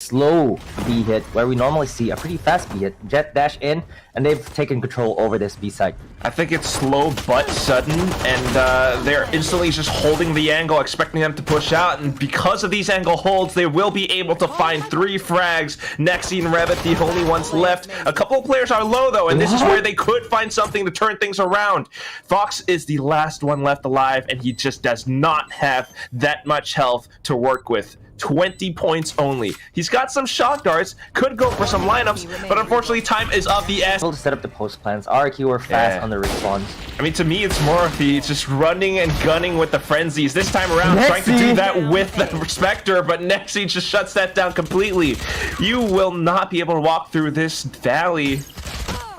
slow B hit where we normally see a pretty fast B hit. Jet dash in, and they've taken control over this B site. I think it's slow but sudden, and they're instantly just holding the angle, expecting them to push out, and because of these angle holds, they will be able to find 3 frags. Nexi and Revit, the only ones left. A couple of players are low though, and this is where they could find something to turn things around. Fox is the last one left alive, and he just does not have that much health to work with. 20 points only. He's got some shot darts, could go for some lineups, but unfortunately time is of the essence. Able to set up the post plans. RQ were fast on the respawn. I mean, to me, it's more of the just running and gunning with the frenzies. This time around, trying to do that with the Spectre, but Nexi just shuts that down completely. You will not be able to walk through this valley.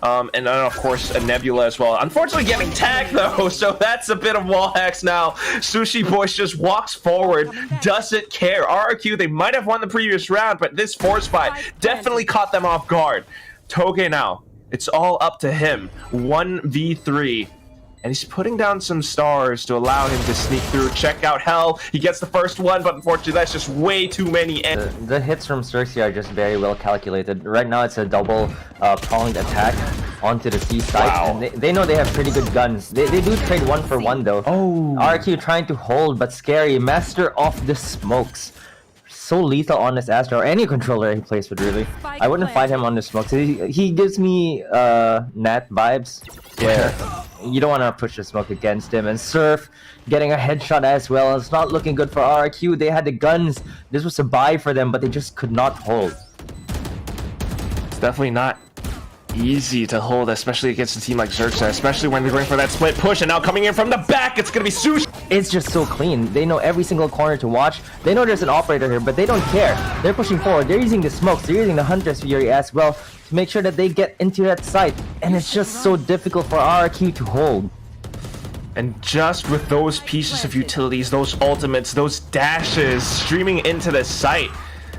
And then, of course, a Nebula as well. Unfortunately, getting tagged, though, so that's a bit of wall hacks now. Sushi Boys just walks forward, doesn't care. RRQ, they might have won the previous round, but this force fight definitely caught them off guard. Toge now, it's all up to him. 1v3. And he's putting down some stars to allow him to sneak through. Check out Hell. He gets the first one, but unfortunately, that's just way too many. The hits from XERXIA are just very well calculated. Right now, it's a double pronged attack onto the C side. Wow. And they know they have pretty good guns. They do trade 1 for 1, though. Oh. RQ trying to hold, but scary. Master of the smokes. So lethal on this Astra, or any controller he plays with, really. I wouldn't fight him on the smokes. He gives me Nat vibes, where you don't want to push the smoke against him. And Surf getting a headshot as well. It's not looking good for RRQ. They had the guns. This was a buy for them, but they just could not hold. It's definitely not easy to hold, especially against a team like XERXIA, especially when they're going for that split push, and now coming in from the back, it's gonna be Sushi. It's just so clean. They know every single corner to watch. They know there's an operator here, but they don't care. They're pushing forward. They're using the smokes. They're using the Hunter's Fury as well to make sure that they get into that site. And it's just so difficult for RRQ to hold. And just with those pieces of utilities, those ultimates, those dashes streaming into the site,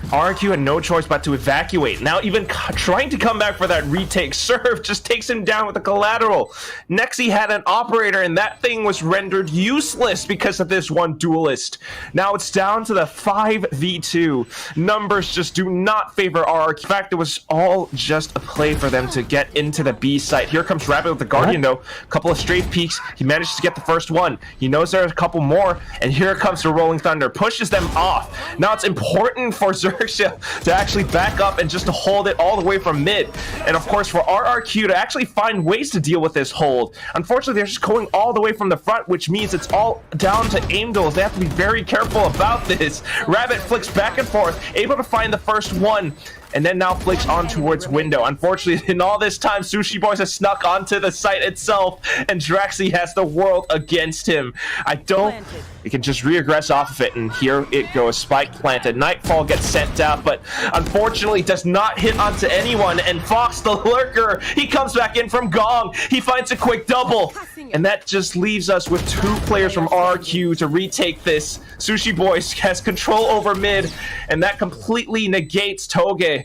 RQ had no choice but to evacuate. Now even trying to come back for that retake serve just takes him down with the collateral. Nexi had an operator, and that thing was rendered useless because of this one duelist. Now it's down to the 5v2. Numbers just do not favor RQ. In fact, it was all just a play for them to get into the B site. Here comes Rabbit with the Guardian, though. A couple of straight peeks. He manages to get the first one. He knows there's a couple more, and here comes the Rolling Thunder. Pushes them off. Now it's important for XERXIA to actually back up and just to hold it all the way from mid. And of course for RRQ to actually find ways to deal with this hold. Unfortunately, they're just going all the way from the front, which means it's all down to aim duels. They have to be very careful about this. Rabbit flicks back and forth, able to find the first one, and then now flicks on towards window. Unfortunately, in all this time, Sushi Boys has snuck onto the site itself, and Draxi has the world against him. He can just re-aggress off of it, and here it goes. Spike planted. Nightfall gets sent out, but unfortunately does not hit onto anyone, and Fox, the lurker, he comes back in from Gong. He finds a quick double, and that just leaves us with 2 players from RQ to retake this. Sushi Boys has control over mid, and that completely negates Toge.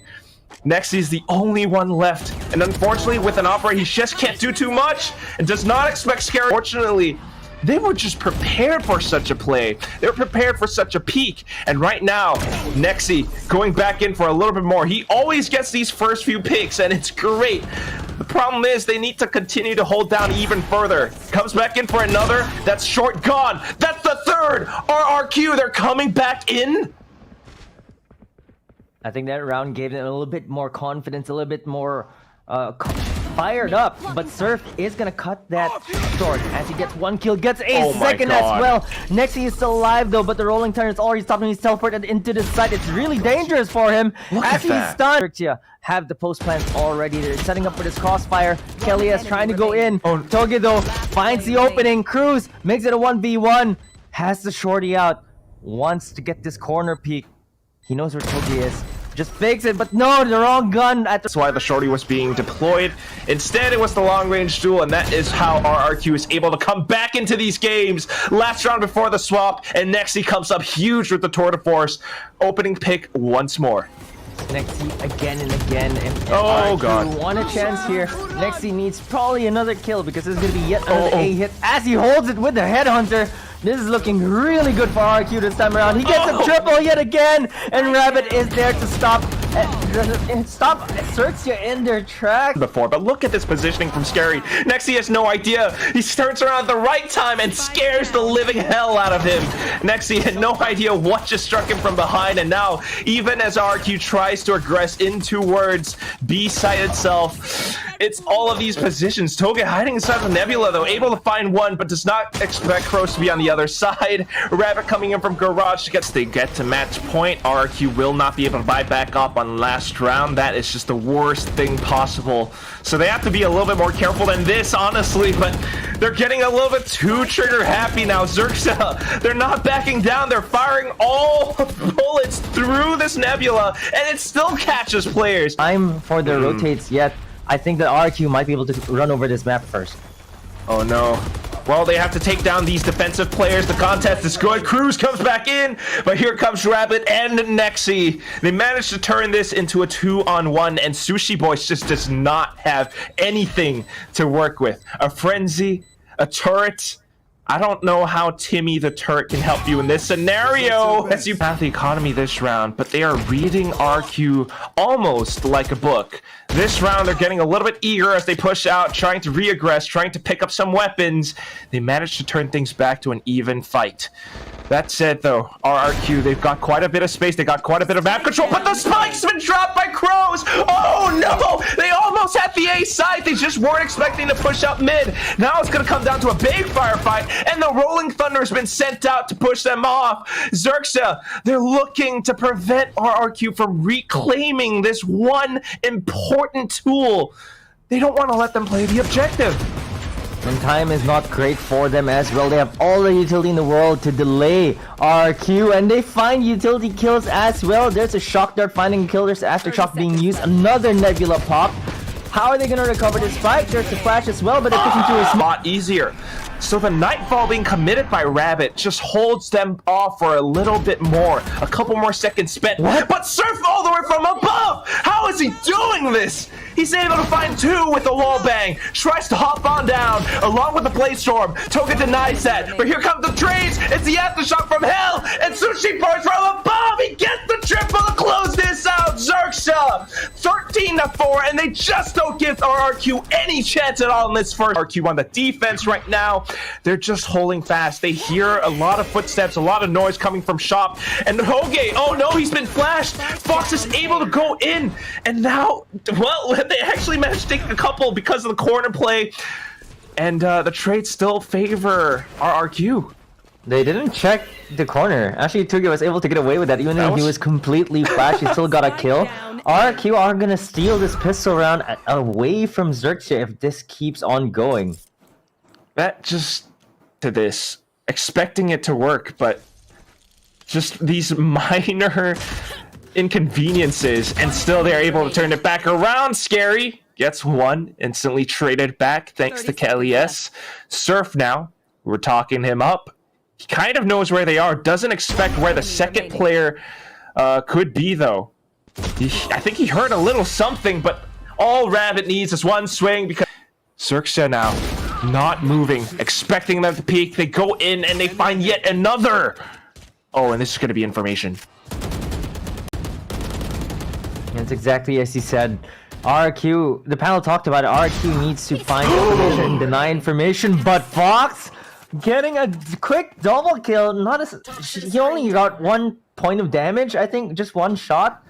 Nexi is the only one left, and unfortunately with an operator, he just can't do too much and does not expect scare. Fortunately, they were just prepared for such a play. They were prepared for such a peak. And right now, Nexi going back in for a little bit more. He always gets these first few picks, and it's great. The problem is they need to continue to hold down even further. Comes back in for another. That's short gone. That's the third. RRQ, they're coming back in. I think that round gave them a little bit more confidence, a little bit more fired up. But Surf is gonna cut that short as he gets 1 kill, gets a second as well. Nexi is still alive though, but the Rolling Thunder is already stopping. He's teleported into the site. It's really dangerous for him as he's stunned. XERXIA have the post plans already. They're setting up for this crossfire. Kelly is trying to go in. Toge though finds the opening. Cruz makes it a 1v1. Has the shorty out. Wants to get this corner peek. He knows where Toge is. Just fakes it, but no, the wrong gun. That's why the shorty was being deployed. Instead, it was the long-range duel, and that is how RRQ is able to come back into these games. Last round before the swap, and Nexi comes up huge with the tour de force. Opening pick once more. Nexi again and again, and oh god, want a chance here. Nexi needs probably another kill because there's gonna be yet another A hit as he holds it with the headhunter. This is looking really good for RQ this time around. He gets a triple yet again, and Rabbit is there to stop XERXIA in their track. Before, but look at this positioning from Scary. Next, he has no idea. He turns around at the right time and scares the living hell out of him. Next, he had no idea what just struck him from behind, and now, even as RQ tries to aggress in towards B site itself, it's all of these positions. Toga hiding inside the Nebula, though, able to find one, but does not expect Crows to be on the other side. Rabbit coming in from Garage they get to match point. RQ will not be able to buy back up on last round. That is just the worst thing possible. So they have to be a little bit more careful than this, honestly, but they're getting a little bit too trigger happy now. XERXIA, they're not backing down. They're firing all bullets through this Nebula, and it still catches players. Time for the rotates yet. I think that RQ might be able to run over this map first. Oh no. Well, they have to take down these defensive players. The contest is good. Cruz comes back in, but here comes Rabbit and Nexi. They managed to turn this into a 2-on-1, and Sushi Boys just does not have anything to work with. A frenzy, a turret. I don't know how Timmy the turret can help you in this scenario as you have the economy this round, but they are reading RQ almost like a book. This round, they're getting a little bit eager as they push out, trying to re-aggress, trying to pick up some weapons. They managed to turn things back to an even fight. That said, though, RRQ, they've got quite a bit of space. They got quite a bit of map control, but the spike's been dropped by Crows. Oh, no! They almost had the A side. They just weren't expecting to push up mid. Now it's going to come down to a big firefight, and the Rolling Thunder has been sent out to push them off. XERXIA, they're looking to prevent RRQ from reclaiming this one important tool. They don't want to let them play the objective. And time is not great for them as well. They have all the utility in the world to delay RQ, and they find utility kills as well. There's a shock dart finding a kill. There's aftershock being used. Another Nebula pop. How are they going to recover this fight? There's a flash as well, but they're pushing through a lot easier. So the Nightfall being committed by Rabbit just holds them off for a little bit more. A couple more seconds spent. What? But Surf all the way from above! How is he doing this? He's able to find two with the wall bang. Tries to hop on down along with the Blaze Storm. Toga denies that. But here comes the trades. It's the aftershock from hell. And Sushi Boys from above. He gets the triple to close this out. XERXIA 13-4, and they just don't give RRQ any chance at all in this first. RQ on the defense right now. They're just holding fast. They hear a lot of footsteps, a lot of noise coming from shop. And Hoge, oh no, he's been flashed. Fox is able to go in. And now, well, they actually managed to take a couple because of the corner play. And the trades still favor RRQ. They didn't check the corner. Actually, Tugi was able to get away with that, even though he was completely flashed. He still got a kill. RRQ are gonna steal this pistol round away from XERXIA if this keeps on going. That just to this, expecting it to work, but just these minor inconveniences, and still they're able to turn it back around. Scary gets one, instantly traded back thanks to Kelly S. Surf now, we're talking him up. He kind of knows where they are, doesn't expect where the second player could be, though. I think he heard a little something, but all Rabbit needs is one swing because XERXIA now not moving, expecting them to peek. They go in and they find yet another. Oh, and this is going to be information. That's exactly as he said. RQ, the panel talked about it. RQ needs to find information, deny information, but Fox getting a quick double kill. He only got 1 point of damage, I think, just one shot.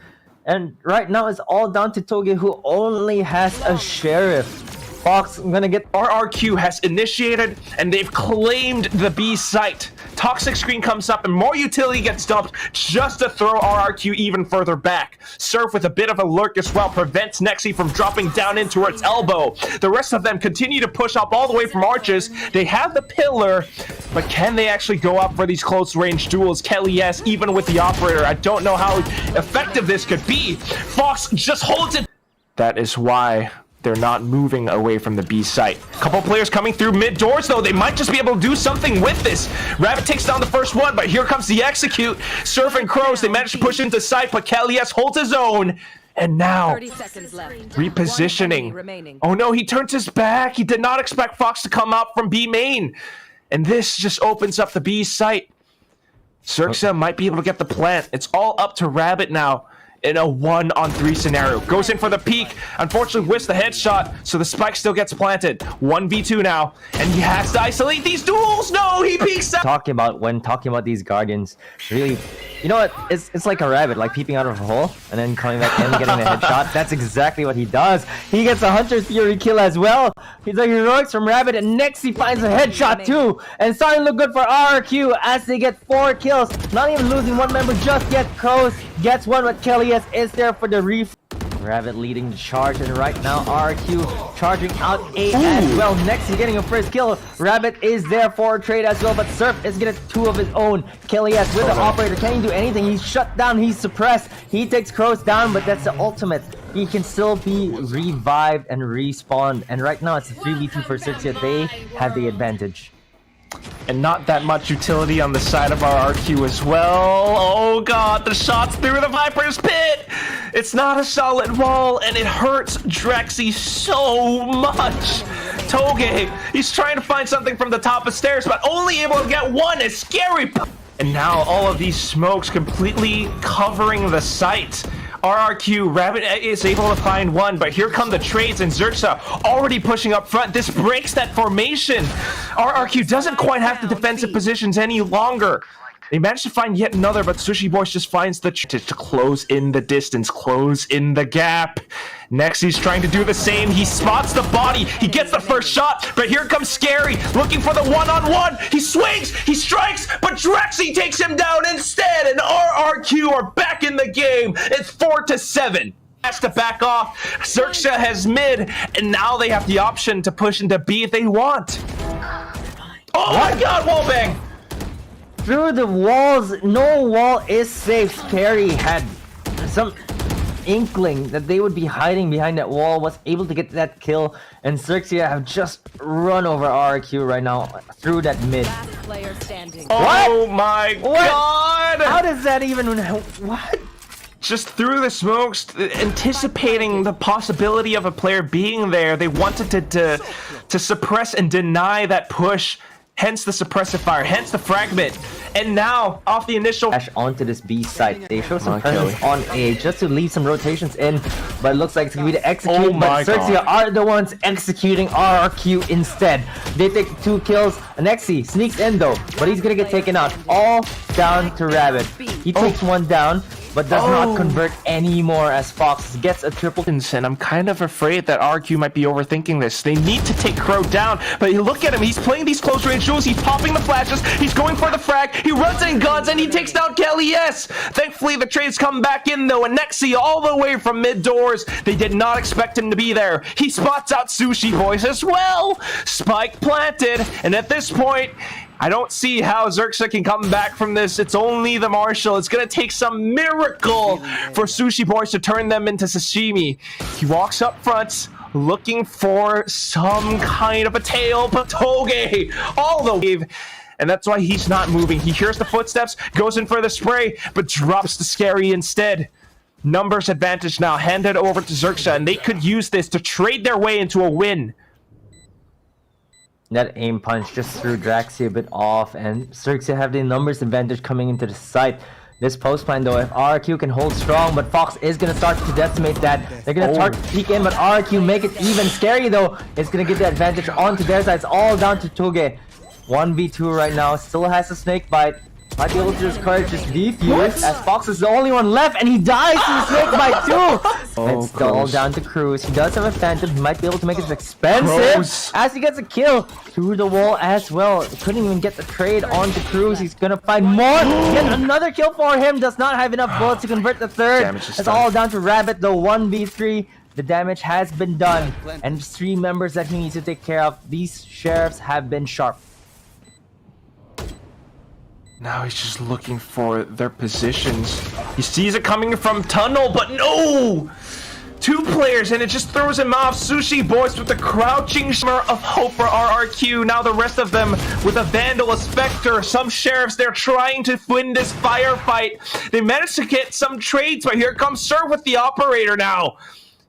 And right now it's all down to Toge, who only has a sheriff. Fox, I'm gonna get... RRQ has initiated, and they've claimed the B site. Toxic screen comes up, and more utility gets dumped just to throw RRQ even further back. Surf with a bit of a lurk as well prevents Nexi from dropping down into its elbow. The rest of them continue to push up all the way from arches. They have the pillar, but can they actually go up for these close-range duels? Kelly S, even with the operator, I don't know how effective this could be. Fox just holds it. That is why they're not moving away from the B site. Couple players coming through mid doors, though. They might just be able to do something with this. Rabbit takes down the first one, but here comes the execute. Surf and Crows, they manage to push into sight, but Kalias holds his own. And now, 30 seconds left. repositioning. Oh no, he turns his back. He did not expect Fox to come out from B main. And this just opens up the B site. XERXIA might be able to get the plant. It's all up to Rabbit now in a 1-on-3 scenario. Goes in for the peek. Unfortunately, whiffs the headshot, so the spike still gets planted. 1v2 now, and he has to isolate these duels. No, he peeks out. Talking about these Guardians, really, you know what? It's like a rabbit, like peeping out of a hole and then coming back in, getting the headshot. That's exactly what he does. He gets a Hunter's Fury kill as well. He's like heroics from Rabbit, and next he finds a headshot too. And it's starting to look good for RRQ as they get 4 kills. Not even losing one member just yet. Crows gets one, but Kelly is there for the ref. Rabbit leading the charge, and right now RQ charging out A as well. Next he's getting a first kill. Rabbit is there for a trade as well, but Surf is getting 2 of his own. Kelly with the operator, can he do anything? He's shut down, he's suppressed. He takes Crows down, but that's the ultimate. He can still be revived and respawned, and right now it's a 3v2 for XERXIA. They have the advantage. And not that much utility on the side of our RQ as well. Oh god, the shots through the Viper's pit! It's not a solid wall, and it hurts Drexy so much. Toge, he's trying to find something from the top of stairs, but only able to get one. It's scary. And now all of these smokes completely covering the site. RRQ, Rabbit is able to find one, but here come the trades, and XERXIA already pushing up front. This breaks that formation. RRQ doesn't quite have the defensive positions any longer. They managed to find yet another, but Sushi Boys just finds the to close in the distance, close in the gap. Next, he's trying to do the same. He spots the body. He gets the first shot, but here comes Scary, looking for the one-on-one. He swings, he strikes, but Drexy takes him down instead, and RRQ are back in the game. It's 4-7. Has to back off. XERXIA has mid, and now they have the option to push into B if they want. Oh my god, wallbang! Through the walls, no wall is safe. Scary had some inkling that they would be hiding behind that wall, was able to get that kill, and XERXIA have just run over RQ right now through that mid. Oh my god! How does that even... What? Just through the smokes, anticipating the possibility of a player being there, they wanted to suppress and deny that push. Hence the suppressive fire, hence the fragment. And now, off the initial dash onto this B site, they show some presence on A just to leave some rotations in, but it looks like it's gonna be the execute. But XERXIA are the ones executing RRQ instead. They take 2 kills. Nexi sneaks in though, but he's gonna get taken out. All down to Rabbit. He takes one down, but does not convert anymore as Fox gets a triple. And I'm kind of afraid that RQ might be overthinking this. They need to take Crow down, but you look at him, he's playing these close range duels, he's popping the flashes, he's going for the frag, he runs in guns, and he takes down Kelly, yes! Thankfully, the trades come back in though, and Nexi all the way from mid doors. They did not expect him to be there. He spots out Sushi Boys as well! Spike planted, and at this point, I don't see how XERXIA can come back from this. It's only the Marshal. It's gonna take some miracle for Sushi Boys to turn them into sashimi. He walks up front, looking for some kind of a tail, but Toge all the way. And that's why he's not moving. He hears the footsteps, goes in for the spray, but drops the Scary instead. Numbers advantage now, handed over to XERXIA, and they could use this to trade their way into a win. That aim punch just threw Draxi a bit off, and XERXIA have the numbers advantage coming into the site. This post plan though, if RQ can hold strong, but Fox is gonna start to decimate that. They're gonna start to peek in, but RQ make it even. Scary though, it's gonna get the advantage onto their side. It's all down to Toge. 1v2 right now, still has a snake bite. Might be able to discourage this defuse, as Fox is the only one left, and he dies to the snake bite too! It's still all down to Cruz. He does have a phantom, he might be able to make it expensive as he gets a kill through the wall as well. Couldn't even get the trade onto Cruz. He's gonna find more! Get another kill for him, does not have enough bullets to convert the third. It's all down to Rabbit, the 1v3. The damage has been done, and 3 members that he needs to take care of. These sheriffs have been sharp. Now he's just looking for their positions. He sees it coming from tunnel, but no! 2 players, and it just throws him off. Sushi Boys with the crouching shimmer of hope for RRQ. Now the rest of them with a Vandal, a Spectre, some sheriffs. They're trying to win this firefight. They managed to get some trades, but here comes Sir with the operator now.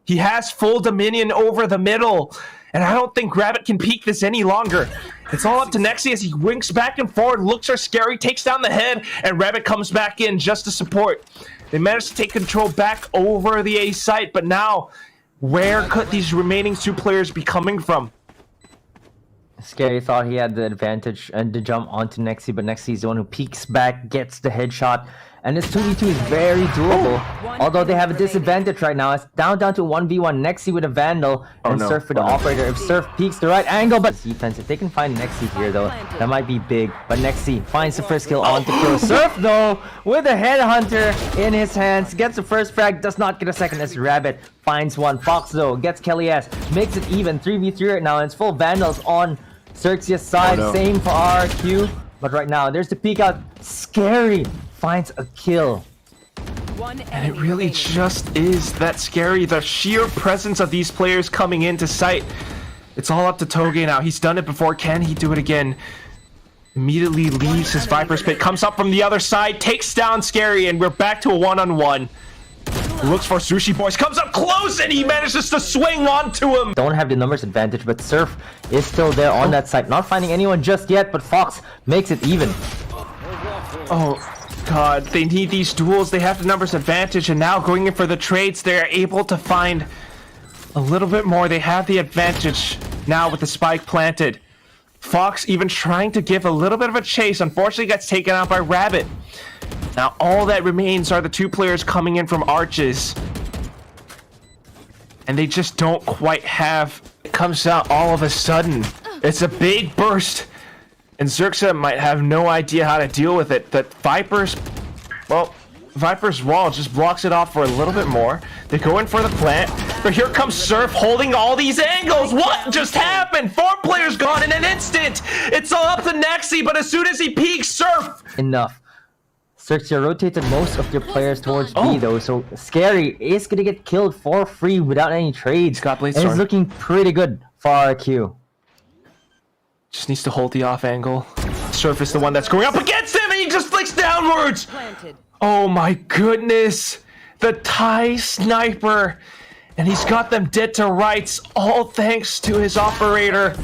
He has full dominion over the middle. and I don't think Rabbit can peek this any longer. It's all up to Nexi as he winks back and forward, looks for Scary, takes down the head, and Rabbit comes back in just to support. They managed to take control back over the A site, but now, where could these remaining 2 players be coming from? Scary thought he had the advantage and to jump onto Nexi, but Nexi is the one who peeks back, gets the headshot, and this 2v2 is very doable. Although they have a disadvantage right now. It's down to 1v1. Nexi with a Vandal and Surf with the operator. If Surf peeks the right angle, but defense, if they can find Nexi here though, that might be big. But Nexi finds the first kill on to kill. Surf though, with a headhunter in his hands, gets the first frag, does not get a second as Rabbit finds one. Fox though gets Kelly S, makes it even 3v3 right now, and it's full Vandals on XERXIA's side. Same for RQ, but right now there's the peek out. Scary finds a kill. And it really just is that Scary. The sheer presence of these players coming into sight. It's all up to Toge now. He's done it before. Can he do it again? Immediately leaves his Viper's Pit, comes up from the other side, takes down Scary, and we're back to a one-on-one. Looks for Sushi Boys, comes up close, and he manages to swing onto him. Don't have the numbers advantage, but Surf is still there on that side. Not finding anyone just yet, but Fox makes it even. Oh god, they need these duels. They have the numbers advantage, and now going in for the trades, they're able to find a little bit more. They have the advantage now with the spike planted. Fox even trying to give a little bit of a chase, unfortunately gets taken out by Rabbit. Now all that remains are the 2 players coming in from Arches, and they just don't quite have. It comes out all of a sudden. It's a big burst, and XERXIA might have no idea how to deal with it. That Viper's wall just blocks it off for a little bit more. They go in for the plant, but here comes Surf holding all these angles. What just happened? 4 players gone in an instant. It's all up to Nexi, but as soon as he peeks, Surf. Enough. XERXIA rotated most of their players towards B though, so Scary is gonna get killed for free without any trades. Got Blade and Storm. it's looking pretty good for RQ. Just needs to hold the off angle. Surf is the one that's going up against him, and he just flicks downwards. Oh my goodness. The Thai sniper. And he's got them dead to rights, all thanks to his operator.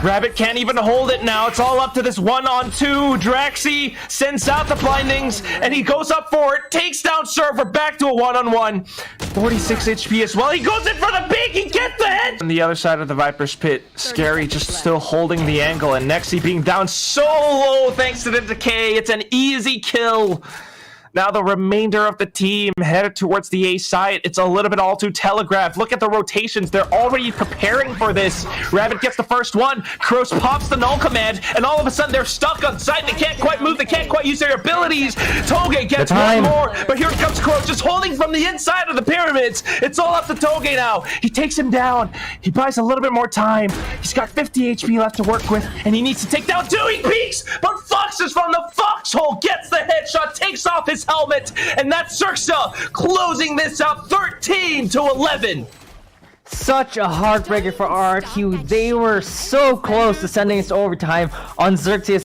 Rabbit can't even hold it now. It's all up to this 1-on-2. Draxi sends out the blindings, and he goes up for it, takes down Surf. We're back to a 1-on-1. 46 HP as well. He goes in for the big. He gets the head. On the other side of the Viper's Pit, Scary just still holding the angle, and Nexi being down so low thanks to the decay. It's an easy kill. Now the remainder of the team headed towards the A side. It's a little bit all too telegraphed. Look at the rotations. They're already preparing for this. Rabbit gets the first one. Kroos pops the null command, and all of a sudden they're stuck on site. They can't quite move. They can't quite use their abilities. Toge gets one more, but here comes Kroos just holding from the inside of the pyramids. It's all up to Toge now. He takes him down. He buys a little bit more time. He's got 50 HP left to work with, and he needs to take down 2. He peeks, but Fox is from the foxhole, gets the headshot, takes off his helmet, and that's XERXIA closing this out 13-11. Such a heartbreaker for RQ. They were so close to sending us to overtime on XERXIA's